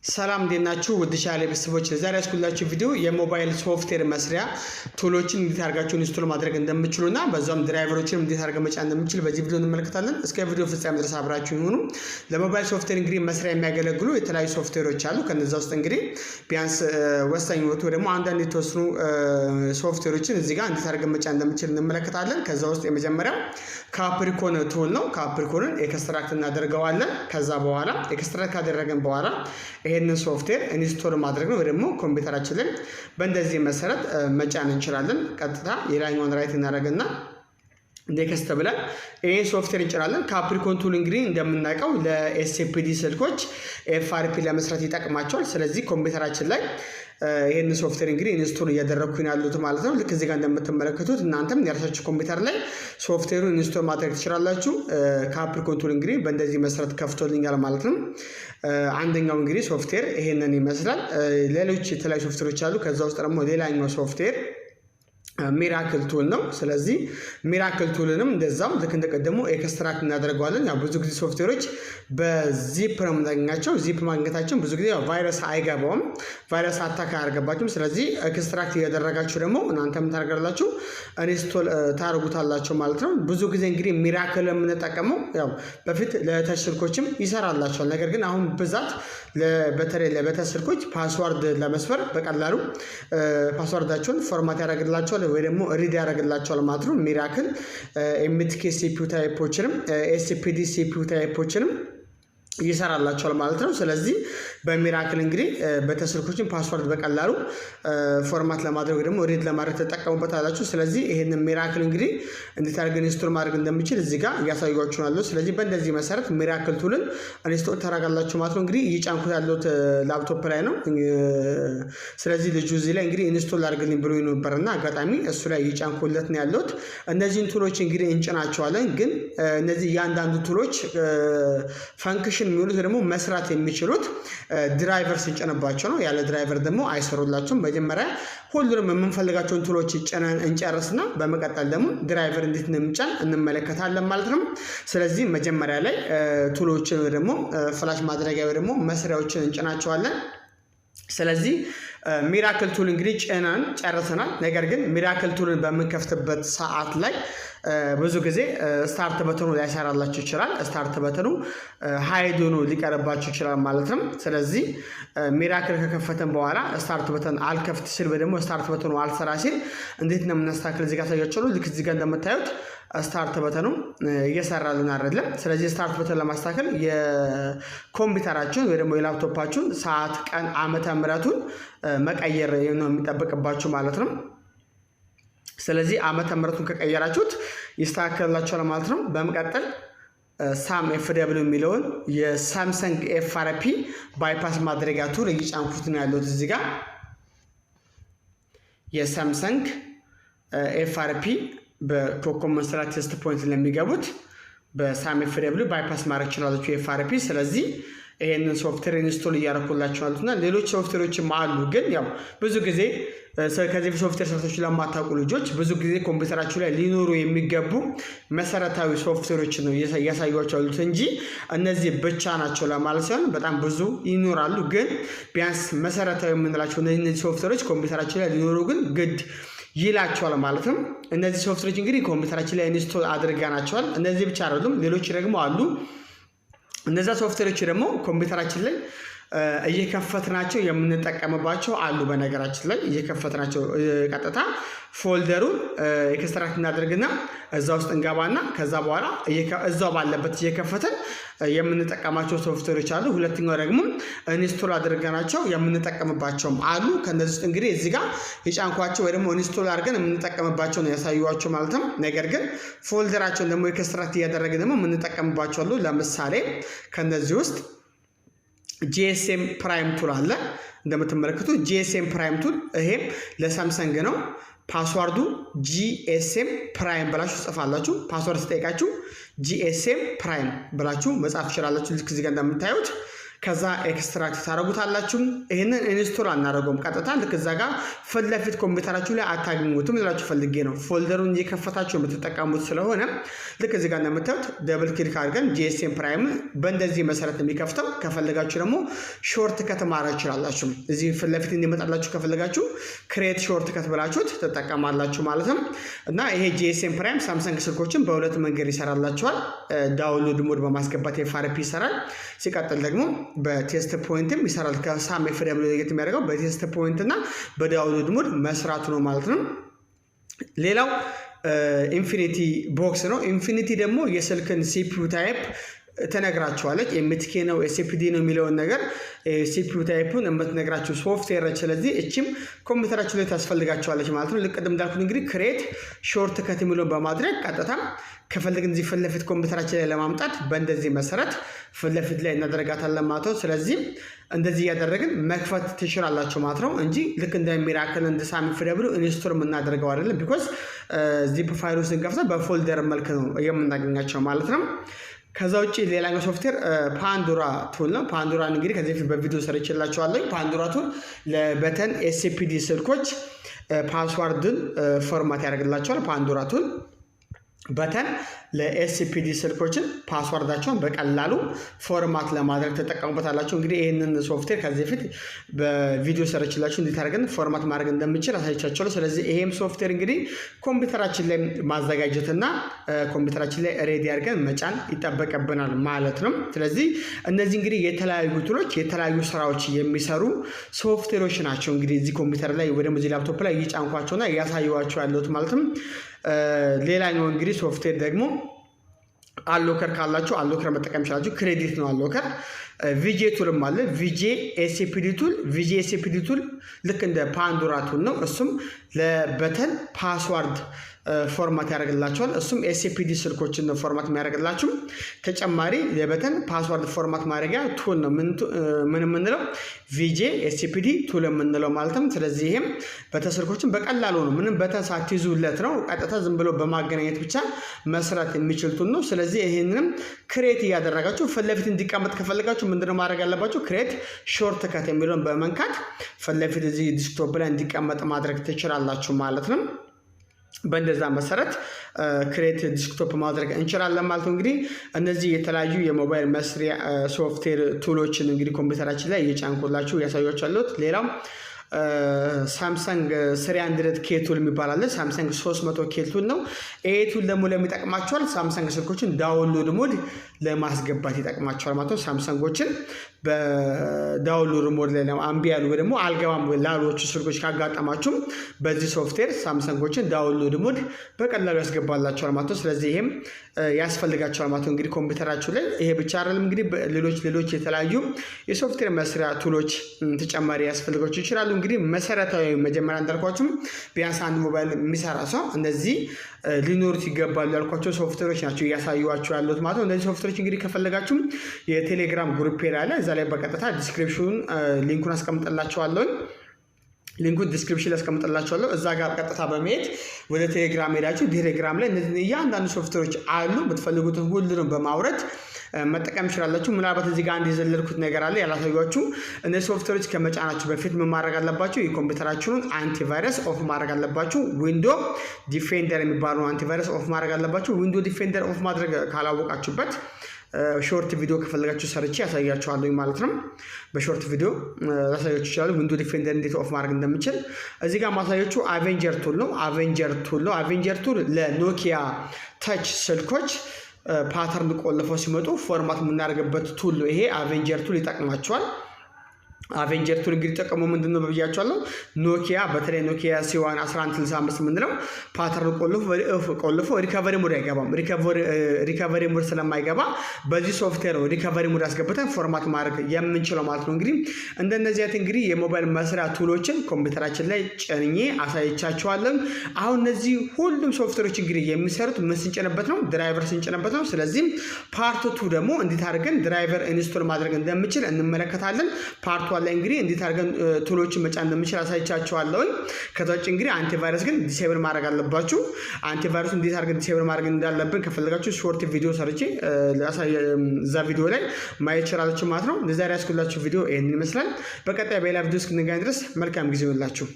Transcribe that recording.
ሰላም እንዴናችሁ ውድ ቻናሌ ቤተሰቦች ዛሬ ያስኩላችሁ ቪዲዮ የሞባይል ሶፍትዌር መስሪያ ቱሎችን እንዴት አድርጋችሁ ኢንስቶል ማድረግ እንደምትችሉና በዛም ድራይቨሮችን እንዴት አድርገን መጫን እንደምትችሉ በዚህ ቪዲዮ እንመለከታለን። እስከ ቪዲዮ ፍጻሜ ድረስ አብራችሁ ይሁኑ። ለሞባይል ሶፍትዌር እንግዲህ መስሪያ የሚያገለግሉ የተለያዩ ሶፍትዌሮች አሉ። ከነዛ ውስጥ እንግዲህ ቢያንስ ወሳኝ ወጥቶ ደግሞ አንዳንድ የተወሰኑ ሶፍትዌሮችን እዚህ ጋር እንዴት አድርገን መጫን እንደምትችል እንመለከታለን። ከዛ ውስጥ የመጀመሪያው ካፕሪኮን ቱል ነው። ካፕሪኮንን ኤክስትራክት እናደርገዋለን። ከዛ በኋላ ኤክስትራክት ካደረገን በኋላ ይሄንን ሶፍትዌር ኢንስቶል ማድረግ ነው ወይ ደግሞ ኮምፒውተራችን ላይ በእንደዚህ መሰረት መጫን እንችላለን። ቀጥታ የላይኛውን ራይት እናደርግና ኔክስት ብለን ይሄ ሶፍትዌር እንጭናለን። ካፕሪኮን ቱል እንግዲህ እንደምናውቀው ለኤስኤፒዲ ስልኮች ኤፍአርፒ ለመስራት ይጠቅማቸዋል። ስለዚህ ኮምፒውተራችን ላይ ይሄን ሶፍትዌር እንግዲህ ኢንስቶል እያደረኩኝ ያሉት ማለት ነው። ልክ እዚህ ጋር እንደምትመለከቱት እናንተም የራሳችሁ ኮምፒውተር ላይ ሶፍትዌሩን ኢንስቶል ማድረግ ትችላላችሁ። ካፕሪኮን ቱል እንግዲህ በእንደዚህ መሰረት ከፍቶልኛል ማለት ነው። አንደኛው እንግዲህ ሶፍትዌር ይሄንን ይመስላል። ሌሎች የተለያዩ ሶፍትዌሮች አሉ። ከዛ ውስጥ ደግሞ ሌላኛው ሶፍትዌር ሚራክል ቱል ነው። ስለዚህ ሚራክል ቱልንም እንደዛው ልክ እንደቀደሙ ኤክስትራክት እናደርገዋለን። ያው ብዙ ጊዜ ሶፍትዌሮች በዚፕ ነው የምናገኛቸው። ዚፕ ማግኘታችን ብዙ ጊዜ ቫይረስ አይገባውም፣ ቫይረስ አታክ አያደርገባችሁም። ስለዚህ ኤክስትራክት እያደረጋችሁ ደግሞ እናንተም ታደርጋላችሁ ኢንስቶል ታደርጉታላችሁ ማለት ነው። ብዙ ጊዜ እንግዲህ ሚራክል የምንጠቀመው ያው በፊት ለተች ስልኮችም ይሰራላችኋል። ነገር ግን አሁን ብዛት በተለይ ለበተች ስልኮች ፓስዋርድ ለመስፈር በቀላሉ ፓስዋርዳቸውን ፎርማት ያደርግላችኋል ወይ ደግሞ ሪድ ያደርግላችኋል ማለት ነው። ሚራክል ኤምቲኬ ሲፒዩ ታይፖችንም ኤስፒዲ ሲፒዩ ታይፖችንም ይሰራላችኋል ማለት ነው። ስለዚህ በሚራክል እንግዲህ በተስልኮችን ፓስወርድ በቀላሉ ፎርማት ለማድረግ ደግሞ ሪድ ለማድረግ ተጠቀሙበታላችሁ። ስለዚህ ይሄንን ሚራክል እንግዲህ እንዴት አድርገን ኢንስቶል ማድረግ እንደምችል እዚህ ጋር እያሳዩዋችሁ ነው። ስለዚህ በእንደዚህ መሰረት ሚራክል ቱልን ኢንስቶል ታደርጋላችሁ ማለት ነው። እንግዲህ እየጫንኩት ያለሁት ላፕቶፕ ላይ ነው። ስለዚህ ልጁ እዚህ ላይ እንግዲህ ኢንስቶል አድርግልኝ ብሎ ነበርና አጋጣሚ እሱ ላይ እየጫንኩለት ነው ያለሁት። እነዚህን ቱሎች እንግዲህ እንጭናቸዋለን። ግን እነዚህ እያንዳንዱ ቱሎች ፈንክሽን የሚሉት ደግሞ መስራት የሚችሉት ድራይቨር ሲጨነባቸው ነው። ያለ ድራይቨር ደግሞ አይሰሩላችሁም። መጀመሪያ ሁሉንም የምንፈልጋቸውን ቱሎች እንጨርስና በመቀጠል ደግሞ ድራይቨር እንዴት እንደምንጫን እንመለከታለን ማለት ነው። ስለዚህ መጀመሪያ ላይ ቱሎችን ወይ ደግሞ ፍላሽ ማድረጊያ ወይ ደግሞ መስሪያዎችን እንጭናቸዋለን። ስለዚህ ሚራክል ቱል እንግዲህ ጭነን ጨርሰናል። ነገር ግን ሚራክል ቱልን በምንከፍትበት ሰዓት ላይ ብዙ ጊዜ ስታርት በተኑ ሊያሰራላችሁ ይችላል። ስታርት በተኑ ሃይድ ሆኖ ሊቀርባችሁ ይችላል ማለት ነው። ስለዚህ ሚራክል ከከፈተን በኋላ ስታርት በተን አልከፍት ሲል ወይ ደግሞ ስታርት በተኑ አልሰራ ሲል እንዴት ነው የምናስተካክል እዚህ ጋር ታያችኋለሁ። ልክ እዚህ ጋር እንደምታዩት ስታርት በተኑ እየሰራልን አይደለም። ስለዚህ ስታርት በተን ለማስተካከል የኮምፒውተራችሁን ወይ ደግሞ የላፕቶፓችሁን ሰዓት፣ ቀን፣ ዓመተ ምህረቱን መቀየር ነው የሚጠበቅባችሁ ማለት ነው። ስለዚህ ዓመተ ምህረቱን ከቀየራችሁት ይስተካከልላችኋል ማለት ነው። በመቀጠል ሳም ኤፍደብሊው የሚለውን የሳምሰንግ ኤፍአርፒ ባይፓስ ማድረጊያ ቱል እየጫንኩት ነው ያለሁት እዚህ ጋር የሳምሰንግ ኤፍአርፒ በኮኮብ መስራት ቴስት ፖይንት ለሚገቡት በሳም ኤፍደብሊው ባይፓስ ማድረግ ይችላላችሁ ኤፍአርፒ። ስለዚህ ይሄንን ሶፍትዌር ኢንስቶል እያደረኩላችሁ አሉትና ሌሎች ሶፍትዌሮችም አሉ። ግን ያው ብዙ ጊዜ ከዚህ ሶፍትዌር ሰርታችሁ ለማታውቁ ልጆች ብዙ ጊዜ ኮምፒውተራችሁ ላይ ሊኖሩ የሚገቡ መሰረታዊ ሶፍትዌሮች ነው እያሳዩዋችሁ ያሉት እንጂ እነዚህ ብቻ ናቸው ለማለት ሳይሆን በጣም ብዙ ይኖራሉ። ግን ቢያንስ መሰረታዊ የምንላቸው እነዚህ ሶፍትዌሮች ኮምፒውተራችሁ ላይ ሊኖሩ ግን ግድ ይላቸዋል ማለት ነው። እነዚህ ሶፍትዌሮች እንግዲህ ኮምፒውተራችን ላይ ኢንስቶል አድርገናቸዋል። እነዚህ ብቻ አይደሉም፣ ሌሎች ደግሞ አሉ። እነዛ ሶፍትዌሮች ደግሞ ኮምፒውተራችን ላይ እየከፈትናቸው የምንጠቀምባቸው አሉ። በነገራችን ላይ እየከፈትናቸው ቀጥታ ፎልደሩን ኤክስትራክት እናደርግና እዛ ውስጥ እንገባና ከዛ በኋላ እዛው ባለበት እየከፈተን የምንጠቀማቸው ሶፍትዌሮች አሉ። ሁለተኛው ደግሞ ኢንስቶል አድርገናቸው የምንጠቀምባቸውም አሉ። ከነዚህ ውስጥ እንግዲህ እዚህ ጋር የጫንኳቸው ወይ ደግሞ ኢንስቶል አድርገን የምንጠቀምባቸው ነው ያሳዩዋቸው ማለት ነው። ነገር ግን ፎልደራቸውን ደግሞ ኤክስትራክት እያደረግን ደግሞ የምንጠቀምባቸው አሉ። ለምሳሌ ከነዚህ ውስጥ ጂኤስኤም ፕራይም ቱል አለ። እንደምትመለከቱት ጂኤስኤም ፕራይም ቱል ይሄም ለሳምሰንግ ነው። ፓስዋርዱ ጂኤስኤም ፕራይም ብላችሁ ጽፋላችሁ። ፓስዋርድ ሲጠይቃችሁ ጂኤስኤም ፕራይም ብላችሁ መጻፍ ትችላላችሁ። ልክ እዚህ ጋር እንደምታዩት ከዛ ኤክስትራክት ታረጉታላችሁ። ይሄንን ኢንስቶል አናደርገውም ቀጥታ ልክ እዛ ጋር ፊት ለፊት ኮምፒውተራችሁ ላይ አታገኙትም ልላችሁ ፈልጌ ነው። ፎልደሩን እየከፈታችሁ የምትጠቀሙት ስለሆነ ልክ እዚህ ጋር እንደምታዩት ደብል ክሊክ አድርገን GSM ፕራይም በእንደዚህ መሰረት የሚከፍተው። ከፈለጋችሁ ደግሞ ሾርት ከት ማድረግ ትችላላችሁ። እዚህ ፊት ለፊት እንዲመጣላችሁ ከፈለጋችሁ ክሬት ሾርት ከት ብላችሁት ትጠቀማላችሁ ማለት ነው። እና ይሄ GSM ፕራይም ሳምሰንግ ስልኮችን በሁለት መንገድ ይሰራላችኋል። ዳውንሎድ ሞድ በማስገባት FRP ይሰራል። ሲቀጥል ደግሞ በቴስት ፖይንትም ይሰራል። ከሳም FW ለየት የሚያደርገው በቴስት ፖይንት እና በዳውንሎድ ሞድ መስራቱ ነው ማለት ነው። ሌላው ኢንፊኒቲ ቦክስ ነው። ኢንፊኒቲ ደግሞ የስልክን CPU ታይፕ ተነግራችኋለች። ኤምቲኬ ነው ኤስፒዲ ነው የሚለውን ነገር CPU ታይፑን የምትነግራችሁ ሶፍትዌር። ስለዚህ እቺም ኮምፒውተራችሁ ላይ ታስፈልጋችኋለች ማለት ነው። ልክ እንዳልኩት እንግዲህ ክሬት ሾርት ከት የሚለውን በማድረግ ቀጥታ ከፈለግን እዚህ ፊት ለፊት ኮምፒውተራችን ላይ ለማምጣት በእንደዚህ መሰረት ፊት ለፊት ላይ እናደርጋታለን ማለት ነው። ስለዚህ እንደዚህ እያደረግን መክፈት ትችላላችሁ ማለት ነው እንጂ ልክ እንደ ሚራክል እንደ ሳም FW ኢንስቶል የምናደርገው አይደለም። ቢኮዝ ዚፕ ፋይሉን ስንከፍተው በፎልደር መልክ ነው የምናገኛቸው ማለት ነው። ከዛ ውጪ ሌላኛው ሶፍትዌር ፓንዶራ ቱል ነው። ፓንዶራን እንግዲህ ከዚህ በፊት በቪዲዮ ሰርችላችኋለሁ። ፓንዶራ ቱል ለበተን ኤስፒዲ ስልኮች ፓስዋርድን ፎርማት ያደርግላችኋል። ፓንዶራ ቱል በተን ለኤስፒዲ ስልኮችን ፓስዋርዳቸውን በቀላሉ ፎርማት ለማድረግ ተጠቀሙበታላችሁ። እንግዲህ ይህንን ሶፍትዌር ከዚህ በፊት በቪዲዮ ሰርችላችሁ እንዴት አድርገን ፎርማት ማድረግ እንደምችል አሳይቻችኋለሁ። ስለዚህ ይሄም ሶፍትዌር እንግዲህ ኮምፒውተራችን ላይ ማዘጋጀትና ኮምፒውተራችን ላይ ሬዲ አድርገን መጫን ይጠበቅብናል ማለት ነው። ስለዚህ እነዚህ እንግዲህ የተለያዩ ቱሎች የተለያዩ ስራዎች የሚሰሩ ሶፍትዌሮች ናቸው። እንግዲህ እዚህ ኮምፒውተር ላይ ወይ ደግሞ እዚህ ላፕቶፕ ላይ እየጫንኳቸውና እያሳየኋቸው ያለሁት ማለት ነው። ሌላኛው እንግዲህ ሶፍትዌር ደግሞ አሎከር ካላችሁ አሎከር መጠቀም ይችላችሁ። ክሬዲት ነው አሎከር። ቪጄ ቱልም አለ። ቪጄ ኤስፒዲ ቱል። ቪጄ ኤስፒዲ ቱል ልክ እንደ ፓንዶራ ቱል ነው። እሱም ለበተን ፓስዋርድ ፎርማት ያደርግላችኋል። እሱም ኤስፒዲ ስልኮችን ነው ፎርማት የሚያደርግላችሁ። ተጨማሪ የበተን ፓስዋርድ ፎርማት ማድረጊያ ቱል ነው ምን የምንለው ቪጄ ኤስፒዲ ቱል የምንለው ማለት ነው። ስለዚህ ይሄም በተን ስልኮችን በቀላሉ ነው ምንም በተን ሳትይዙለት ነው ቀጥታ ዝም ብሎ በማገናኘት ብቻ መስራት የሚችል ቱል ነው። ስለዚህ ይሄንንም ክሬት እያደረጋችሁ ፊት ለፊት እንዲቀመጥ ከፈለጋችሁ ምንድነው ማድረግ ያለባችሁ? ክሬት ሾርት ከት የሚለውን በመንካት ፊት ለፊት እዚህ ዲስክቶፕ ላይ እንዲቀመጥ ማድረግ ትችላላችሁ ማለት ነው። በእንደዛ መሰረት ክሬት ዲስክቶፕ ማድረግ እንችላለን ማለት ነው። እንግዲህ እነዚህ የተለያዩ የሞባይል መስሪያ ሶፍትዌር ቱሎችን እንግዲህ ኮምፒውተራችን ላይ እየጫንኩላችሁ ያሳያችኋለሁ። ሌላው ሳምሰንግ 300 ኬ ቱል የሚባል አለ። ሳምሰንግ 300 ኬ ቱል ነው። ይሄ ቱል ደግሞ ለሚጠቅማቸዋል ሳምሰንግ ስልኮችን ዳውንሎድ ሞድ ለማስገባት ይጠቅማቸዋል ማለት ነው። ሳምሰንጎችን በዳውንሎድ ሞድ ላይ አምቢ ያሉ ወይ ደግሞ አልገባም ላሎቹ ስልኮች ካጋጠማችሁም በዚህ ሶፍትዌር ሳምሰንጎችን ዳውንሎድ ሞድ በቀላሉ ያስገባላቸዋል ማለት ነው። ስለዚህ ይሄም ያስፈልጋቸዋል ማለት ነው። እንግዲህ ኮምፒውተራችሁ ላይ ይሄ ብቻ አይደለም እንግዲህ ሌሎች የተለያዩ የሶፍትዌር መስሪያ ቱሎች ተጨማሪ ያስፈልጋችሁ ይችላሉ። እንግዲህ መሰረታዊ መጀመሪያ እንዳልኳችሁ ቢያንስ አንድ ሞባይል የሚሰራ ሰው እንደዚህ ሊኖሩት ይገባሉ ያልኳቸው ሶፍትዌሮች ናቸው እያሳዩዋችሁ ያሉት ማለት ነው። እነዚህ ሶፍትዌሮች እንግዲህ ከፈለጋችሁ የቴሌግራም ግሩፕ አለ። እዛ ላይ በቀጥታ ዲስክሪፕሽኑን ሊንኩን አስቀምጥላችኋለሁ። ሊንኩን ዲስክሪፕሽን ላይ አስቀምጥላችኋለሁ። እዛ ጋር ቀጥታ በመሄድ ወደ ቴሌግራም ሄዳችሁ ቴሌግራም ላይ እነዚህ እያንዳንዱ ሶፍትዌሮች አሉ። የምትፈልጉትን ሁሉንም በማውረድ መጠቀም ይችላላችሁ። ምናልባት እዚህ ጋር አንድ የዘለልኩት ነገር አለ ያላሳያችሁ። እነዚህ ሶፍትዌሮች ከመጫናችሁ በፊት ምን ማድረግ አለባችሁ? የኮምፒውተራችሁን አንቲቫይረስ ኦፍ ማድረግ አለባችሁ። ዊንዶ ዲፌንደር የሚባለው አንቲቫይረስ ኦፍ ማድረግ አለባችሁ። ዊንዶ ዲፌንደር ኦፍ ማድረግ ካላወቃችሁበት ሾርት ቪዲዮ ከፈለጋችሁ ሰርቼ ያሳያችኋለሁ ማለት ነው። በሾርት ቪዲዮ ያሳያችሁ ይችላል ዊንዶ ዲፌንደር እንዴት ኦፍ ማድረግ እንደምችል። እዚህ ጋር ማሳያችሁ አቬንጀር ቱል ነው። አቬንጀር ቱል ለኖኪያ ተች ስልኮች ፓተርን ቆልፈው ሲመጡ ፎርማት የምናደርግበት ቱል ነው። ይሄ አቬንጀር ቱል ይጠቅማቸዋል። አቬንጀር ቱል እንግዲህ ጠቀሙ ምንድነው ብያችኋለሁ። ኖኪያ በተለይ ኖኪያ ሲዋን 1165 ምንድነው ፓተርን ቆልፎ ሪከቨሪ ሞድ አይገባም። ሪከቨሪ ሞድ ስለማይገባ በዚህ ሶፍትዌር ነው ሪከቨሪ ሞድ አስገብተን ፎርማት ማድረግ የምንችለው ማለት ነው። እንግዲህ እንደነዚህ አይነት እንግዲህ የሞባይል መስሪያ ቱሎችን ኮምፒውተራችን ላይ ጭኜ አሳይቻችኋለሁ። አሁን እነዚህ ሁሉም ሶፍትዌሮች እንግዲህ የሚሰሩት ምን ስንጭንበት ነው? ድራይቨር ስንጭንበት ነው። ስለዚህ ፓርት 2 ደግሞ እንዴት አድርገን ድራይቨር ኢንስቶል ማድረግ እንደምችል እንመለከታለን። ፓርት ፓርት 1 ላይ እንግዲህ እንዴት አድርገን ቱሎችን መጫን እንደምንችል አሳይቻችኋለሁ። ከዛ ውጭ እንግዲህ አንቲቫይረስ ግን ዲሴብል ማድረግ አለባችሁ። አንቲቫይረስ እንዴት አድርገን ዲሴብል ማድረግ እንዳለብን ከፈለጋችሁ ሾርት ቪዲዮ ሰርቼ እዛ ቪዲዮ ላይ ማየት ይችላልችሁ ማለት ነው። ለዛሬ ያስኩላችሁ ቪዲዮ ይሄንን ይመስላል። በቀጣይ በሌላ ቪዲዮ እስክንገናኝ ድረስ መልካም ጊዜ ይሁንላችሁ።